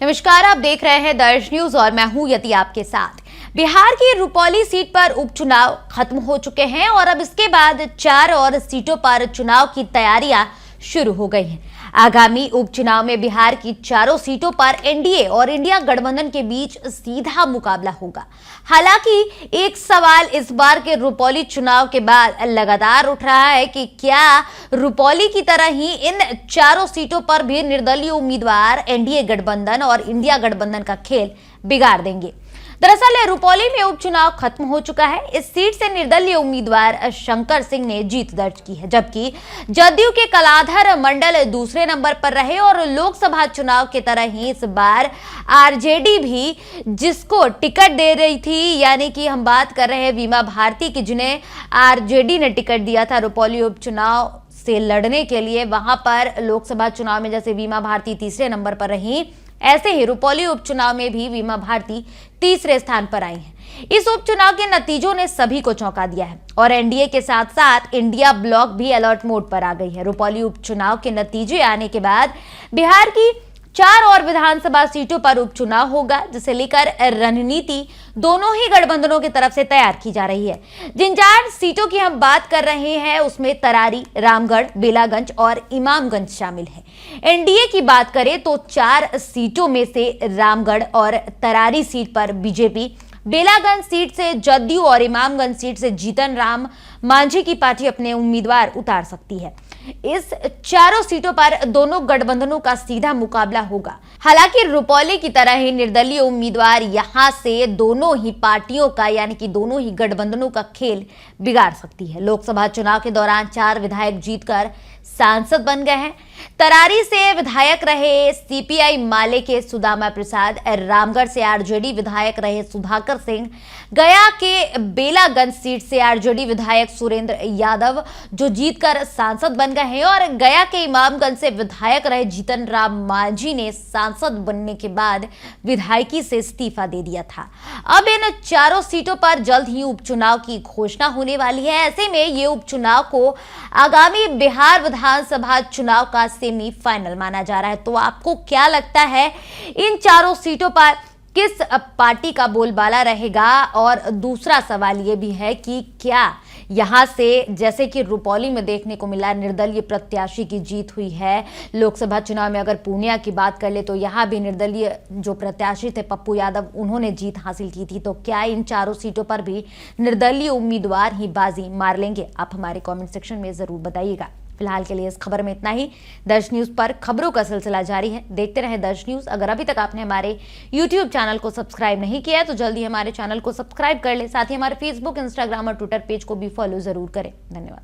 नमस्कार, आप देख रहे हैं दर्श न्यूज और मैं हूं यति आपके साथ। बिहार की रुपौली सीट पर उपचुनाव खत्म हो चुके हैं और अब इसके बाद 4 और सीटों पर चुनाव की तैयारियां शुरू हो गई हैं। आगामी उपचुनाव में बिहार की चारों सीटों पर एनडीए और इंडिया गठबंधन के बीच सीधा मुकाबला होगा। हालांकि एक सवाल इस बार के रुपौली चुनाव के बाद लगातार उठ रहा है कि क्या रुपौली की तरह ही इन चारों सीटों पर भी निर्दलीय उम्मीदवार एनडीए गठबंधन और इंडिया गठबंधन का खेल बिगाड़ देंगे। दरअसल रुपौली में उपचुनाव खत्म हो चुका है। इस सीट से निर्दलीय उम्मीदवार शंकर सिंह ने जीत दर्ज की है, जबकि जदयू के कलाधर मंडल दूसरे नंबर पर रहे और लोकसभा चुनाव की तरह ही इस बार आरजेडी भी जिसको टिकट दे रही थी, यानी कि हम बात कर रहे हैं बीमा भारती की, जिन्हें आरजेडी ने टिकट दिया था रुपौली उपचुनाव से लड़ने के लिए, वहां पर लोकसभा चुनाव में जैसे बीमा भारती तीसरे नंबर पर रही, ऐसे ही रुपौली उपचुनाव में भी बीमा भारती तीसरे स्थान पर आई हैं। इस उपचुनाव के नतीजों ने सभी को चौंका दिया है और एनडीए के साथ साथ इंडिया ब्लॉक भी अलर्ट मोड पर आ गई है। रुपौली उपचुनाव के नतीजे आने के बाद बिहार की 4 और विधानसभा सीटों पर उपचुनाव होगा, जिसे लेकर रणनीति दोनों ही गठबंधनों की तरफ से तैयार की जा रही है। जिन 4 सीटों की हम बात कर रहे हैं उसमें तरारी, रामगढ़, बेलागंज और इमामगंज शामिल है। एनडीए की बात करें तो 4 सीटों में से रामगढ़ और तरारी सीट पर बीजेपी, बेलागंज सीट से जदयू और इमामगंज सीट से जीतन राम मांझी की पार्टी अपने उम्मीदवार उतार सकती है। इस चारों सीटों पर दोनों गठबंधनों का सीधा मुकाबला होगा। हालांकि रुपौली की तरह ही निर्दलीय उम्मीदवार यहां से दोनों ही पार्टियों का, यानी कि दोनों ही गठबंधनों का खेल बिगाड़ सकती है। लोकसभा चुनाव के दौरान 4 विधायक जीतकर सांसद बन गए हैं। तरारी से विधायक रहे सीपीआई माले के सुदामा प्रसाद, रामगढ़ से आरजेडी विधायक रहे सुधाकर सिंह, गया के बेलागंज सीट से आरजेडी विधायक सुरेंद्र यादव जो जीतकर सांसद बन गए हैं, और गया के इमामगंज से विधायक रहे जीतन राम मांझी ने सांसद बनने के बाद विधायकी से इस्तीफा दे दिया था। अब इन चारों सीटों पर जल्द ही उपचुनाव की घोषणा होने वाली है। ऐसे में ये उपचुनाव को आगामी बिहार विधानसभा चुनाव का सेमीफाइनल माना जा रहा है। तो आपको क्या लगता है, इन चारों सीटों पर किस पार्टी का बोलबाला रहेगा? और दूसरा सवाल यह भी है कि क्या यहां से, जैसे कि रुपौली में देखने को मिला, निर्दलीय प्रत्याशी की जीत हुई है। लोकसभा चुनाव में अगर पूर्णिया की बात कर ले तो यहां भी निर्दलीय जो प्रत्याशी थे पप्पू यादव, उन्होंने जीत हासिल की थी। तो क्या इन चारों सीटों पर भी निर्दलीय उम्मीदवार ही बाजी मार लेंगे? आप हमारे कमेंट सेक्शन में जरूर बताइएगा। फिलहाल के लिए इस खबर में इतना ही। दर्श न्यूज पर खबरों का सिलसिला जारी है, देखते रहे दर्श न्यूज। अगर अभी तक आपने हमारे यूट्यूब चैनल को सब्सक्राइब नहीं किया है तो जल्दी हमारे चैनल को सब्सक्राइब कर ले, साथ ही हमारे फेसबुक, इंस्टाग्राम और ट्विटर पेज को भी फॉलो जरूर करें। धन्यवाद।